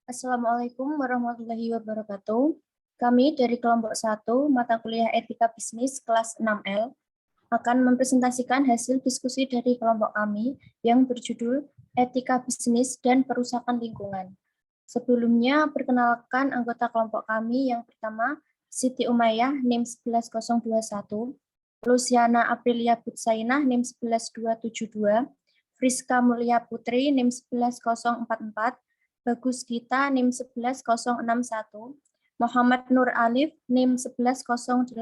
Assalamualaikum warahmatullahi wabarakatuh. Kami dari kelompok 1 mata kuliah Etika Bisnis kelas 6L akan mempresentasikan hasil diskusi dari kelompok kami yang berjudul Etika Bisnis dan Perusahaan Lingkungan. Sebelumnya, perkenalkan anggota kelompok kami yang pertama, Siti Umayyah, NIM 11021, Luciana Aprilia Butsainah, NIM 11272, Friska Mulia Putri, NIM 11044, Bagus Gita, NIM 11061, Muhammad Nur Alif, NIM 11080,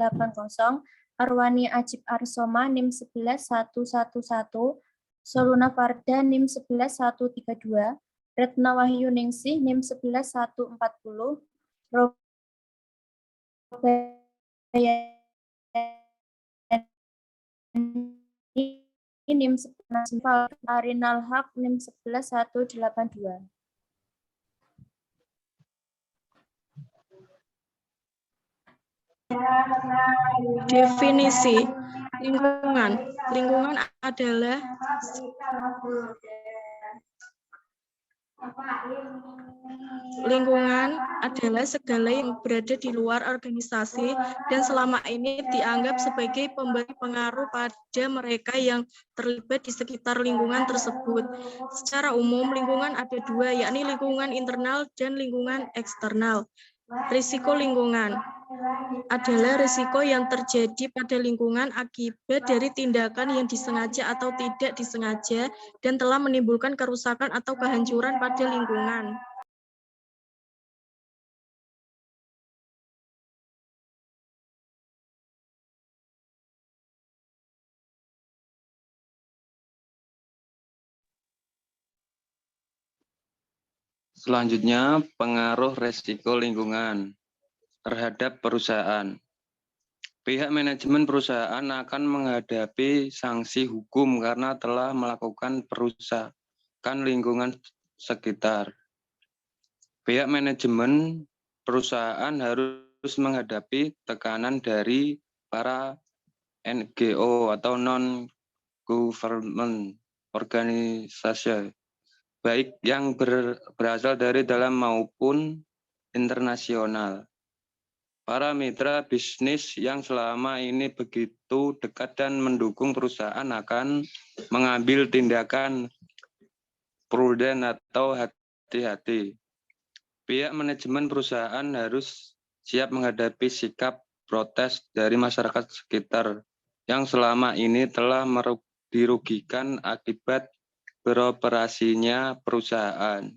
Arwani Ajib Arsoma, NIM 11111, Soluna Farda, NIM 11132, Retna Wahyu Ningsih, NIM 11140, NIM 111, Arinal Haq, NIM 11182. Definisi lingkungan. Lingkungan adalah segala yang berada di luar organisasi dan selama ini dianggap sebagai pemberi pengaruh pada mereka yang terlibat di sekitar lingkungan tersebut. Secara umum, lingkungan ada dua, yakni lingkungan internal dan lingkungan eksternal. Risiko lingkungan adalah risiko yang terjadi pada lingkungan akibat dari tindakan yang disengaja atau tidak disengaja dan telah menimbulkan kerusakan atau kehancuran pada lingkungan. Selanjutnya, pengaruh resiko lingkungan terhadap perusahaan. Pihak manajemen perusahaan akan menghadapi sanksi hukum karena telah melakukan perusakan lingkungan sekitar. Pihak manajemen perusahaan harus menghadapi tekanan dari para NGO atau non-government organisasi, baik yang berasal dari dalam maupun internasional. Para mitra bisnis yang selama ini begitu dekat dan mendukung perusahaan akan mengambil tindakan prudent atau hati-hati. Pihak manajemen perusahaan harus siap menghadapi sikap protes dari masyarakat sekitar yang selama ini telah dirugikan akibat beroperasinya perusahaan.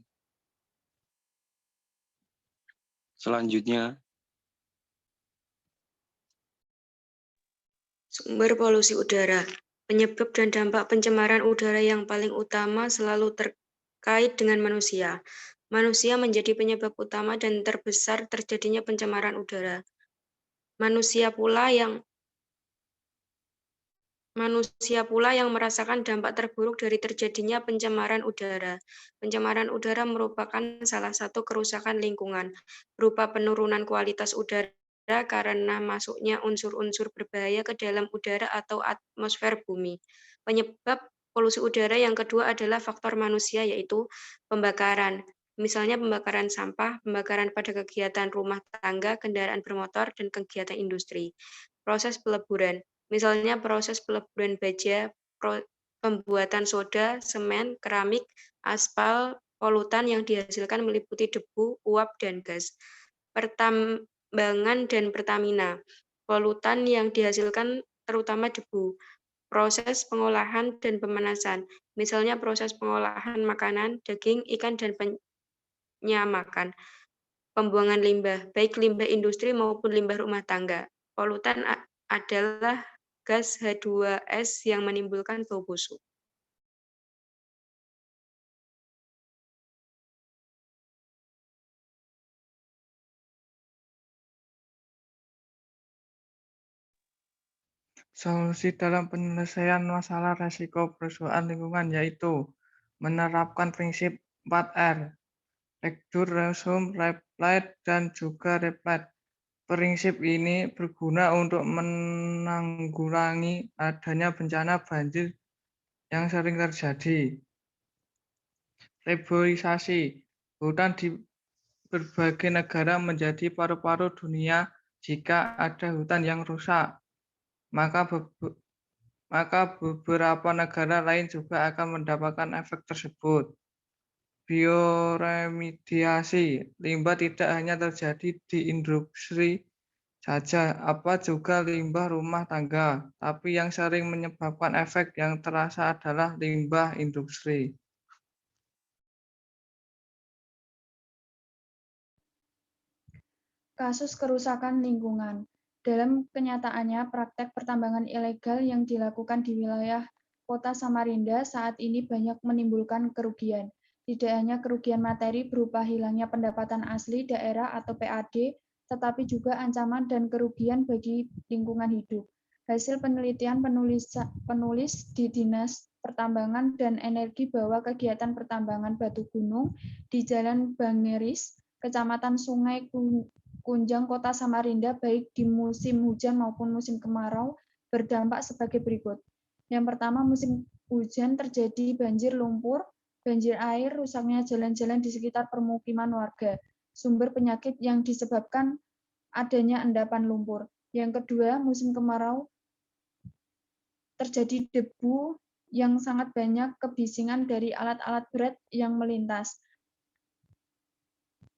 Selanjutnya, sumber polusi udara. Penyebab dan dampak pencemaran udara yang paling utama selalu terkait dengan manusia. Manusia menjadi penyebab utama dan terbesar terjadinya pencemaran udara. Manusia pula yang merasakan dampak terburuk dari terjadinya pencemaran udara. Pencemaran udara merupakan salah satu kerusakan lingkungan, berupa penurunan kualitas udara karena masuknya unsur-unsur berbahaya ke dalam udara atau atmosfer bumi. Penyebab polusi udara yang kedua adalah faktor manusia, yaitu pembakaran. Misalnya pembakaran sampah, pembakaran pada kegiatan rumah tangga, kendaraan bermotor, dan kegiatan industri. Proses peleburan. Misalnya proses peleburan baja, pembuatan soda, semen, keramik, aspal, polutan yang dihasilkan meliputi debu, uap, dan gas. Pertambangan dan Pertamina, polutan yang dihasilkan terutama debu. Proses pengolahan dan pemanasan, misalnya proses pengolahan makanan, daging, ikan, dan penyamakan. Pembuangan limbah, baik limbah industri maupun limbah rumah tangga. Polutan adalah gas H2S yang menimbulkan bau busuk. Solusi dalam penyelesaian masalah resiko perusahaan lingkungan yaitu menerapkan prinsip 4R, reduce, resume, replicate, dan juga replicate. Prinsip ini berguna untuk menanggulangi adanya bencana banjir yang sering terjadi. Reboisasi, hutan berbagai negara menjadi paru-paru dunia jika ada hutan yang rusak. Maka beberapa negara lain juga akan mendapatkan efek tersebut. Bioremediasi limbah tidak hanya terjadi di industri saja, juga limbah rumah tangga, tapi yang sering menyebabkan efek yang terasa adalah limbah industri. Kasus kerusakan lingkungan. Dalam kenyataannya, praktek pertambangan ilegal yang dilakukan di wilayah Kota Samarinda saat ini banyak menimbulkan kerugian. Tidak hanya kerugian materi berupa hilangnya pendapatan asli daerah atau PAD, tetapi juga ancaman dan kerugian bagi lingkungan hidup. Hasil penelitian penulis di Dinas Pertambangan dan Energi bahwa kegiatan pertambangan batu gunung di Jalan Bangeris, Kecamatan Sungai Kunjang, Kota Samarinda, baik di musim hujan maupun musim kemarau, berdampak sebagai berikut. Yang pertama, musim hujan terjadi banjir lumpur, banjir air, rusaknya jalan-jalan di sekitar permukiman warga, sumber penyakit yang disebabkan adanya endapan lumpur. Yang kedua, musim kemarau terjadi debu yang sangat banyak, kebisingan dari alat-alat berat yang melintas.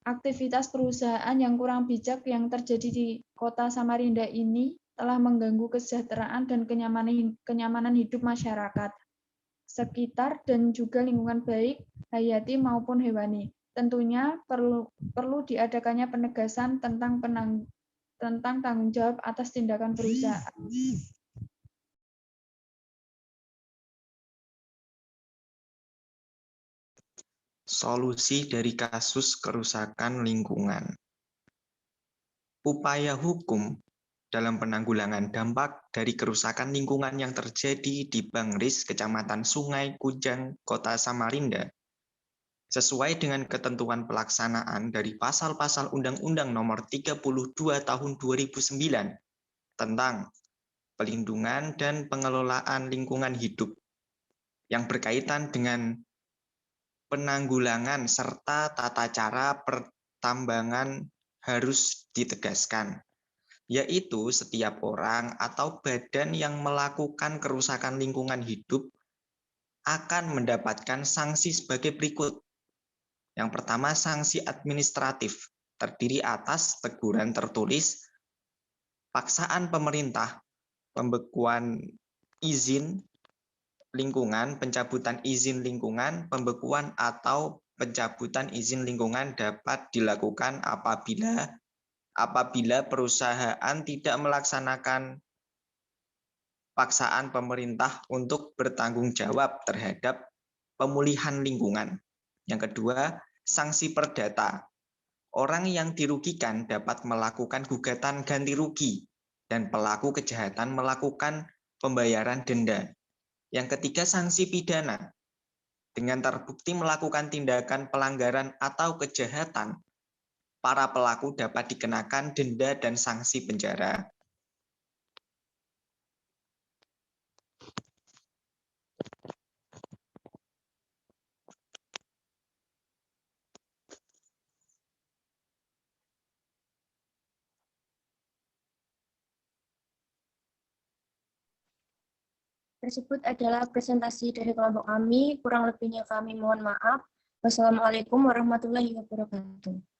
Aktivitas perusahaan yang kurang bijak yang terjadi di Kota Samarinda ini telah mengganggu kesejahteraan dan kenyamanan hidup masyarakat sekitar dan juga lingkungan baik hayati maupun hewani. Tentunya perlu diadakannya penegasan tentang tanggung jawab atas tindakan perusahaan. Solusi dari kasus kerusakan lingkungan. Upaya hukum dalam penanggulangan dampak dari kerusakan lingkungan yang terjadi di Bangris, Kecamatan Sungai Kunjang, Kota Samarinda, sesuai dengan ketentuan pelaksanaan dari pasal-pasal Undang-Undang Nomor 32 Tahun 2009 tentang pelindungan dan pengelolaan lingkungan hidup yang berkaitan dengan penanggulangan serta tata cara pertambangan harus ditegaskan, yaitu setiap orang atau badan yang melakukan kerusakan lingkungan hidup akan mendapatkan sanksi sebagai berikut. Yang pertama, sanksi administratif, terdiri atas teguran tertulis, paksaan pemerintah, pembekuan izin lingkungan, pencabutan izin lingkungan, pembekuan atau pencabutan izin lingkungan dapat dilakukan apabila perusahaan tidak melaksanakan paksaan pemerintah untuk bertanggung jawab terhadap pemulihan lingkungan. Yang kedua, sanksi perdata. Orang yang dirugikan dapat melakukan gugatan ganti rugi dan pelaku kejahatan melakukan pembayaran denda. Yang ketiga, sanksi pidana. Dengan terbukti melakukan tindakan pelanggaran atau kejahatan, para pelaku dapat dikenakan denda dan sanksi penjara. Tersebut adalah presentasi dari kelompok kami. Kurang lebihnya kami mohon maaf. Wassalamualaikum warahmatullahi wabarakatuh.